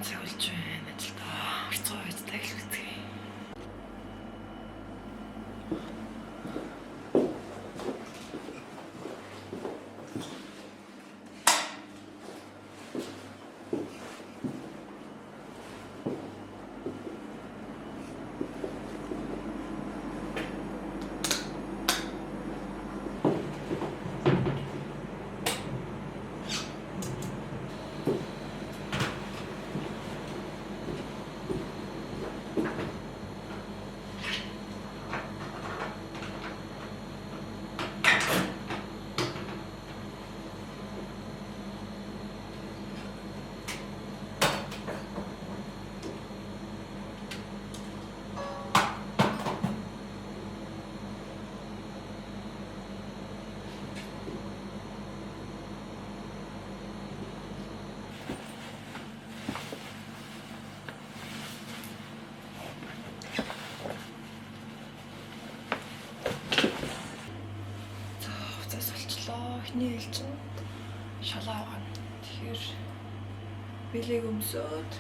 цаг болж байна. Ажилдаа орцгоо байцтай хэлүүлдэг. Эхний ээлжинд шалаа авгана. Тэгэхээр бэлэг өмсөөд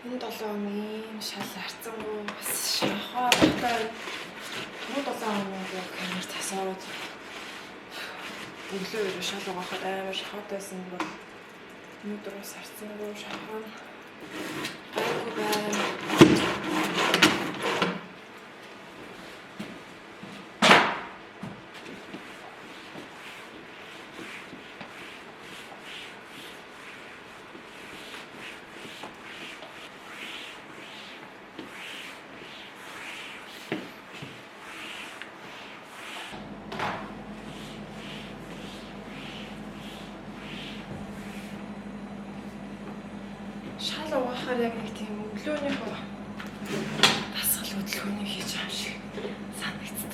энэ 7 өдрийн шал харцангуй бас шахаа багтаа 7 өдрийн камер тасаад өглөө шал угаахад амар шахаад байсан бол өнөөдөр бас харцангуй шахаа гайгүй байна. Шал угаахаар яг нэг тийм өглөөнийхөө дасгал хөдөлгөөнийг хийж байгаа юм шиг санагддаг.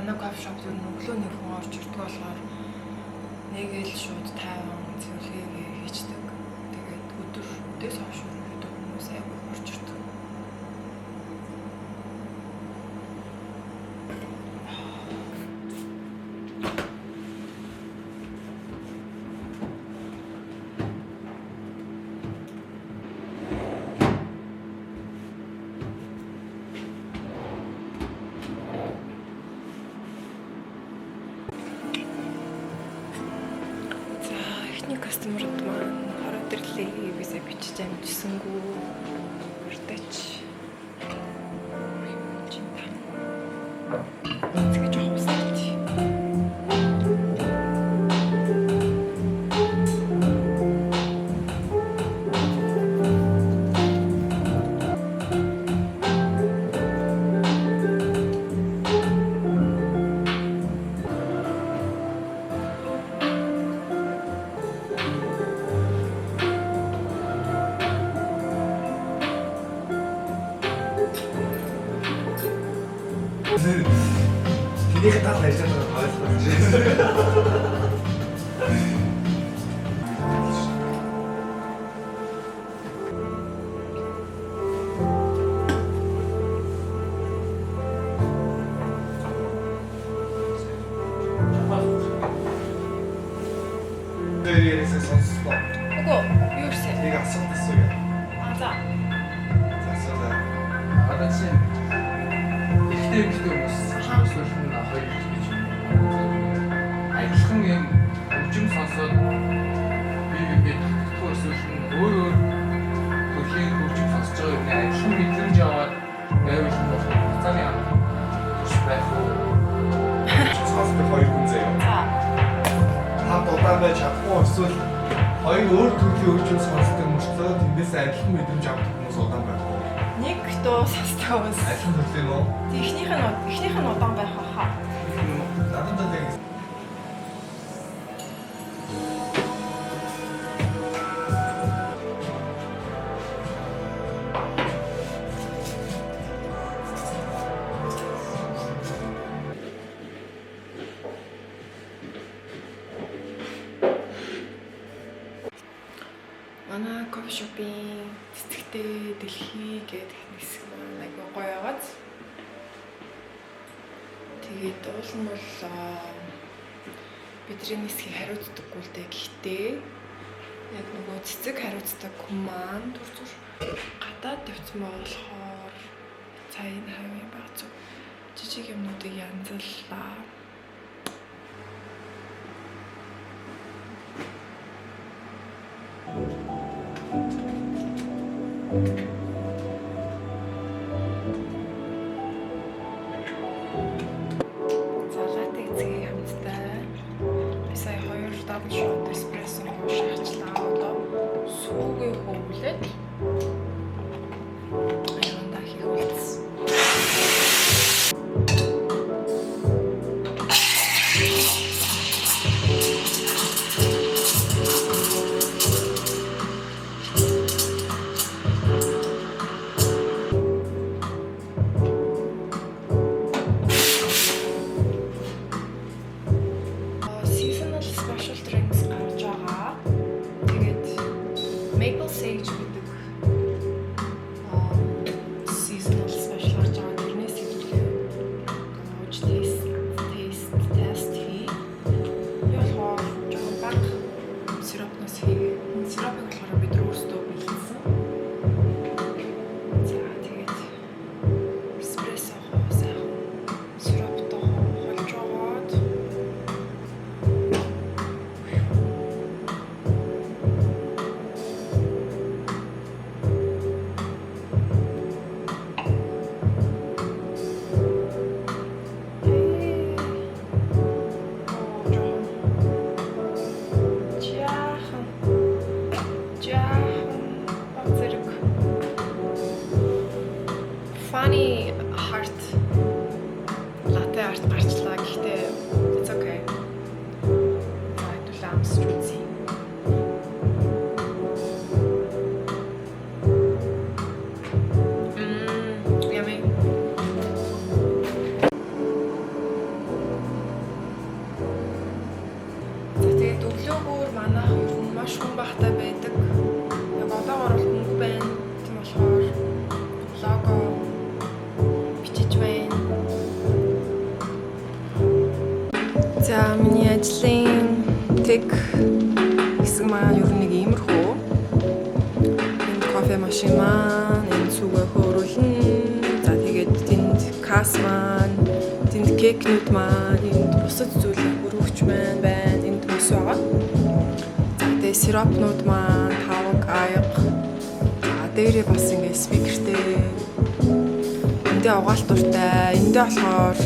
манай кофе шоп зөв өглөө нэг хүн орж ирдэг болохоор нэг л шууд 50 зөвлөгээ хийчихдэг. Тэгээд өдөртөөс хойш өдөртөө хүмүүс аягүй орж ирдэг. Кастомерд маань хараад ирлээ бисаа бичиж амжсангүй өртөч тэгэж жоохсаач Тэнийг тал ярьж байгаа ойлгосон. Тэрээс сонссон. Үгүй юу вэ? Нэг асуулт асууя. За. Асуулаа. Одоо чинь ихтэй хүмүүс хаамсуулах нь хоёр гэж адилхан юм хөгжим сонсоод би тактикгүй эсвэл өөр төрлийн хөгжим сонсож байгаа юм адилхан мэдрэмж аваад байвал хугацааны амт байх уу? Сонсдог хоёр хүн заяа. За. Хаад удаан байж чадахгүй эсвэл хоёр өөр төрлийн хөгжим сонсдог мөртлөө тэндээс адилхан мэдрэмж авдаг хүмүүс удаан байх уу? Нэг дуу сонсдог бас. Адилхан төрлийн үү? Эхнийх нь удаан байх хаа. Надад л яг манай кофе шопын цэцэгтэй дэлхий гэдэг хэсэг маань айгүй гоё байгааз. Тэгээд уул нь бол бидний нисхийг хариуцдаггүй л дээ. Гэхдээ яг нөгөө цэцэг хариуцдаг хүн маань түрцүр гадаад тавьсан болохоор цайн хавийн баг зүг жижиг юмнуудыг янзллаа. Залаатай эцгийн хамттай би сая 2 дабл шот эспрессо шахчлаа. Одоо сүүгээ хөвлөд аюунда хийх болсон. Seasonal special drinks гарч байгаа. Тэгээд maple sage гэдэг seasonal special гарч байгаа. Тэрнээс илүүтэй ууж taste test хий. Яхаа жоохон баг сиропноос хийгээд сиропыг болохоор бид өөрсдөө бэлдсэн. За тэгээд эспрессо хоосаа сироптой холж аваад Funny heart latte art гарчлаа. Гэхдээ it's okay. За хэдүүлээ амсч үзье. Yummy. ажлын тэг хэсэг маань ер нь нэг иймэрхүү. Энэ кофе машин маань энэ сүгэ хөөрүүлнэ. За тэгээд тэнд касс маань, тэнд кекнүүд маань, энд бусад зүйлийн хөрвөгч маань байна. Энд төс байгаа. За тэгээд сиропнууд маань, тавг, аяг. За дээрээ бас ингэ спикертэй. Эндээ угаалтуртай. Эндээ болохоор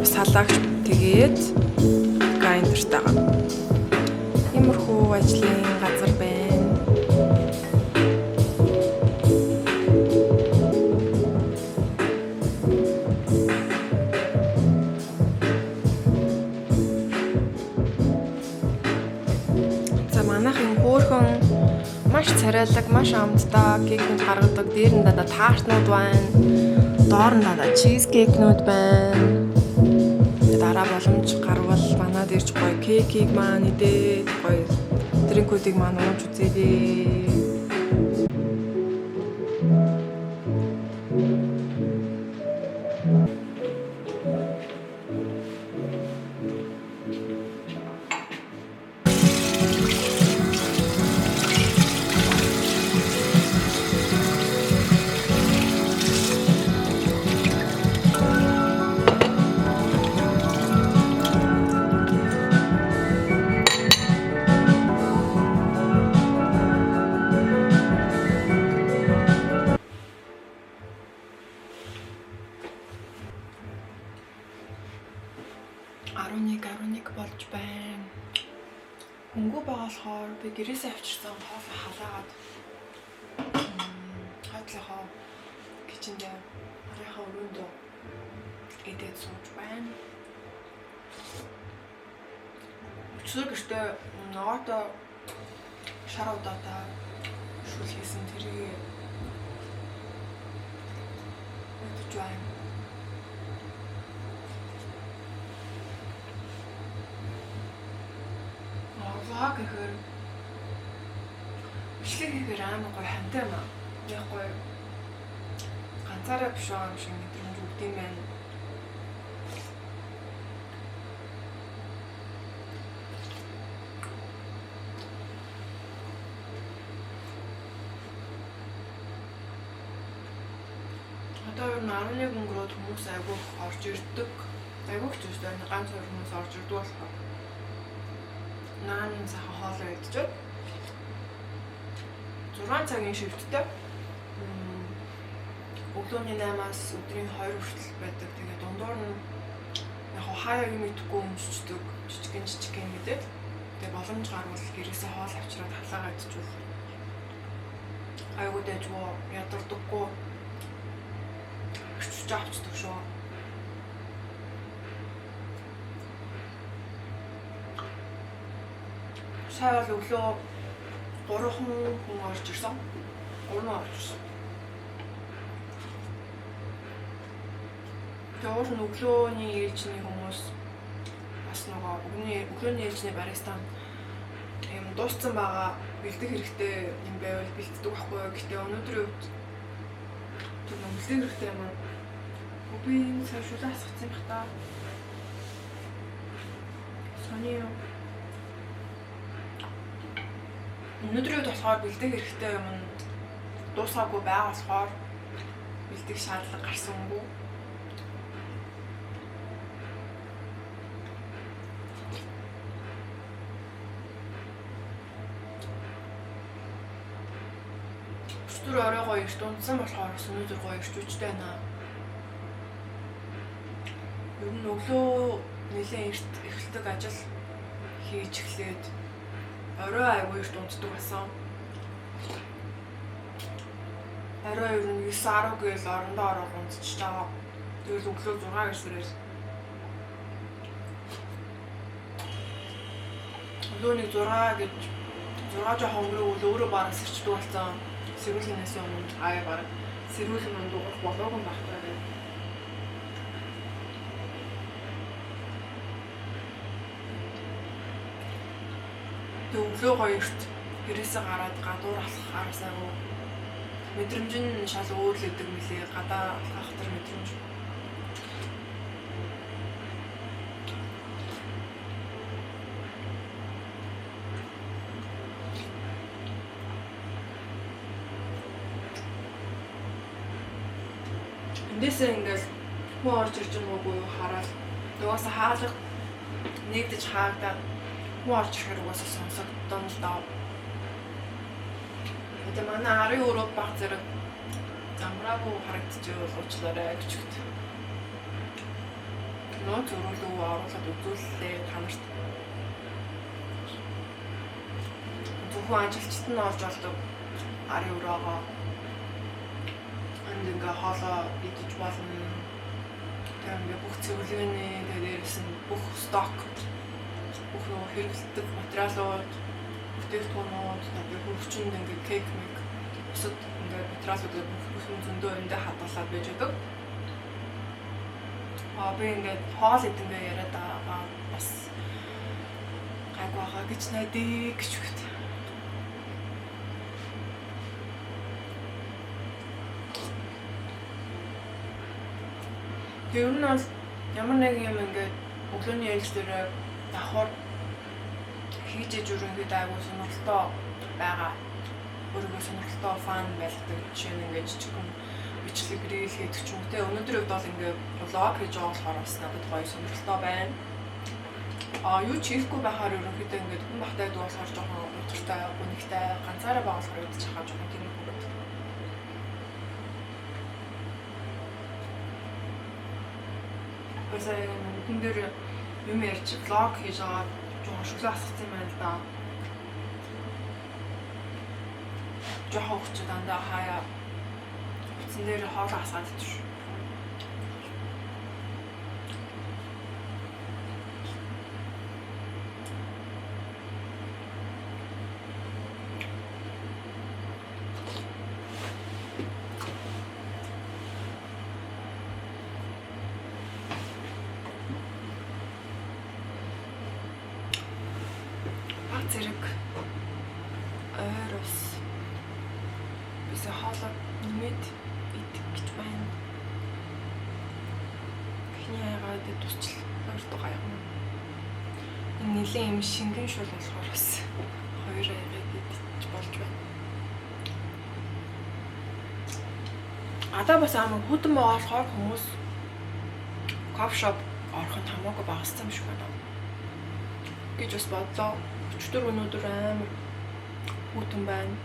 ус халаагч тэгээд гайнтартайгаа. Иймэрхүү ажлын газар байна. За манайхын хөөхөн маш царайлаг, маш амттай кекнүүд гаргадаг. Дээр нь дандаа тартнууд байна. Доор нь дандаа чиз кекнүүд байна. Дараа боломж гарвал манад ирж гоё кекийг маань идээд гоё дринкүүдийг маань ууж үзээрэй. Болж байна. Хөнгөө байгуулахаар би гэрээсээ авчирсан хоол халаагаад хатлахаа кичэндээ арайхаа өрөөндөө идээд сууж байна. Өчигдөр гэртээ ногоотоо шар удаатаа шүүл хийсэн тэрийг мэдэж байна. Влог гэхээр бичлэг хийхээр амар гоё хантай юм аа. Яг гоё ганцаараа биш байгаа юм шиг мэдрэмж өгд юм байна. Одоо ер нь 11 өнгөрөөд хүмүүс айгүйх орж ирдэг. Айгүйх ч үстэй ганц хоёр хүмүүс орж ирдэг болохоор нааны цахан хоолоо идчихв. 6 цагийн шивттэй. Өглөөний 8-аас өдрийн 2 хүртэл байдаг. Тэгээд дундуур нь яг хаяа юм идэхгүй өмсчдөг. Жижигэн мэдээд. Тэгээд боломж гарвал гэрээсээ хоол авчираад халаагаа идчихвэл айгуу дэжгүй ядардаггүй. Өчөж авчдаг шүү. Сая бол өглөө 3 хүн орж ирсэн. 3 орж ирсэн. Тэгээд өглөөний ээлжний хүмүүс бас нөгөө өглөөний ээлжний бариста юм дууссан байгаа бэлдэх хэрэгтэй юм байвал бэлддэг байхгүй. Гэхдээ өнөөдрийн үед тэр бэлдэх хэрэгтэй юм. Би энэ цааш шулаа асгацсан юм хта. Сони өнөөдрийн үед болохоор бэлдэх хэрэгтэй юм дуусаагүй байгаа болохоор бэлдэх шаардлага гарсангүй. Өчтөр орой гоё ирт унтсан болохоор өнөөдөр гоё ирч үчтэй байна. Ер нь өглөө нэлээд эрт эхэлдэг ажил хийж эхлээд орой айгүй эрт унтдаг байсан. Орой ер нь 9-10 гээл орондоо ороод унтчих жаа. Тэгэл өглөө 6 гэсрээр өглөөний 6 гэж 6 жоохон өнгөрөөл өөрөө бараг сэрчдэг болсон. Сэрүүлгээс өмнө аяа бараг сэрүүлэн ундуугах болоогүй байхгүй гэдэг. Тэг өглөө гоё эрт гэрээсээ гараад гадуур алхах аргасаагүй мэдрэмж нь шал өөр л өгдөг мөлий гадаа алхах тэр мэдрэмж. Эндээсээ ингээл хүн орж ирж байгаа мó юу хараад угаасаа хаалга нэгдэж хаагдаад хүн орж ирэхээр угаасаа сонсогдсон л даа. Тэгээ манай арын өрөө баг зэрэг замраагүй харагдчихвал уучлаарай гэж өгдөг. Нөө зөрүүлөө оруулаад үзүүллээ танарт. Зөвхөн ажилчид нь орж болдог арын өрөөгөө ингээ хоолоо идэж болно. Тэгээ бүх цэвэрлэгээний дээрээс нь бүх сток бүх нөгөө хэрэглэдэг материалууд, бүтээгдэхүүнүүд, тэгээ хөрвчөнд ингээ кейк мэг бусад ингээ материалуудыг бүх зөндөө эндээ хадгалаад байж байдаг. Би ингээд хоол идэндээ яриад байгаа бас гайгүй байгаа гэж найдаа гэж үгт. Тэр нь бол ямар нэг юм ингээд өглөөний ярилц дээр давхар хийж иж өрөнгөд айгуу сонирхолтой байгаа. Өөрийгөө сонирхолтой фан байлгадаг жишээ нь ингээд жижигхэн бичлэг рeel хийдэг ч юм уу те. Өнөөдрийн үед бол ингээд влог хийж байгаа болохоор бас надад гоё сонирхолтой байна. Юу ч хийхгүй байхаар ерөнхийдөө ингээд хүн багтайд болохоор жоохон утгартай, гүнигтэй, ганцаараа байгаа болохоор үдчих хаа жоохон тийм үг байна. Босаа хүн дээр юм ярьж влог хийж байгаа жоохон шүлээ асгацсан юм байна л да. Жоохон хүч дандаа хаяа утсан дээр хоол асгаад идчих. Зэрэг ойрос бисээ хоолой нэмээд идэх гэж байна. Эхний аягаад тусчл ойртоо гайхна. Энэ нэлийн юм шингэн шул болохоор бас хоёр аягаад идэж болж байна. Адаа бас амар хүдэн байгаа болохоор хүмүүс кофе шоп ороход хамаагүй багассан юм шиг байна. Гэж бас бодлоо. Өчтөр өнөөдөр амар хүтэн байна.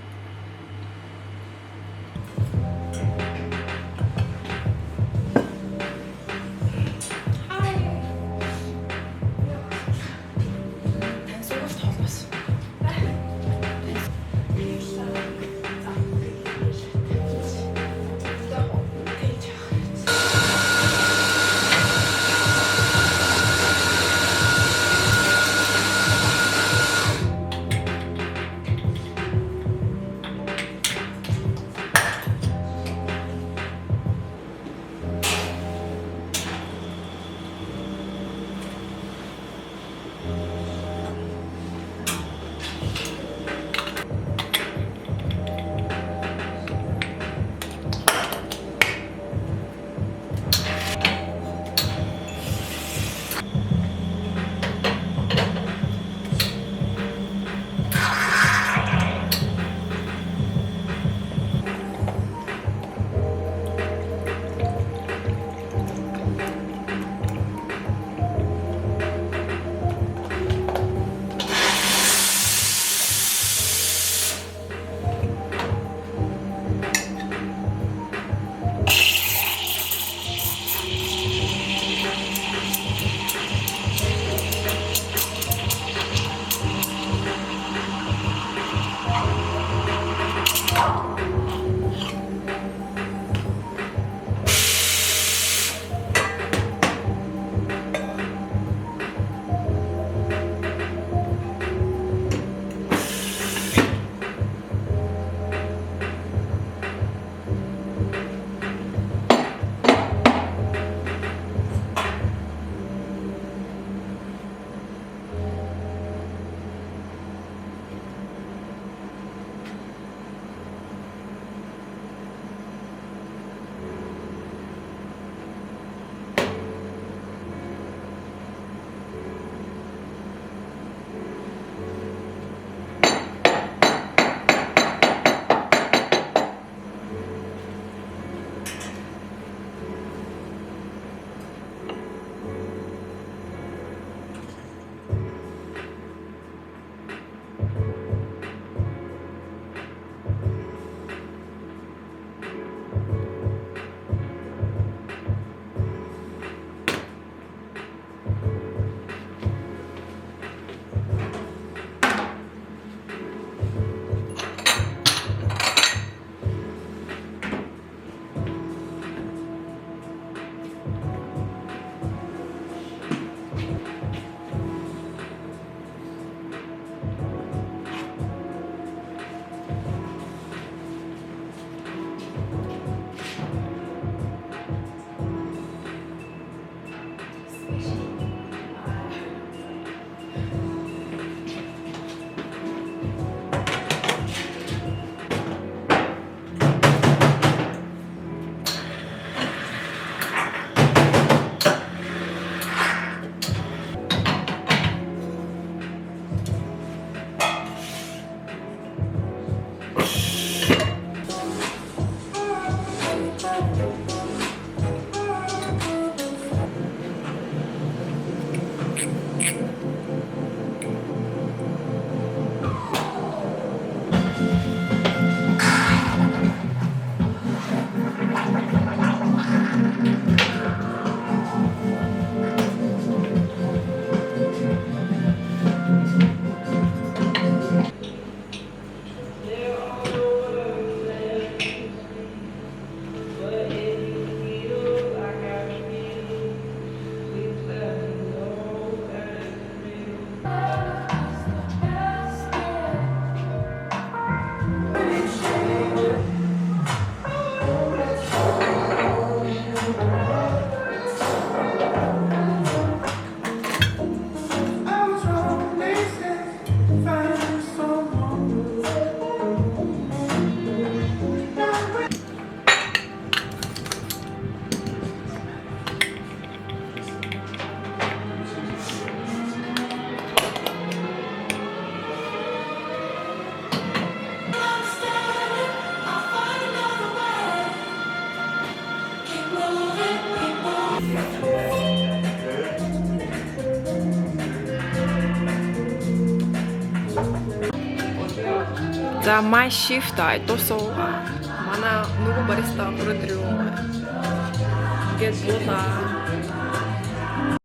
За my shift дуусав. Манай нөгөө бариста өрөөдөр юу ингээд буулаа.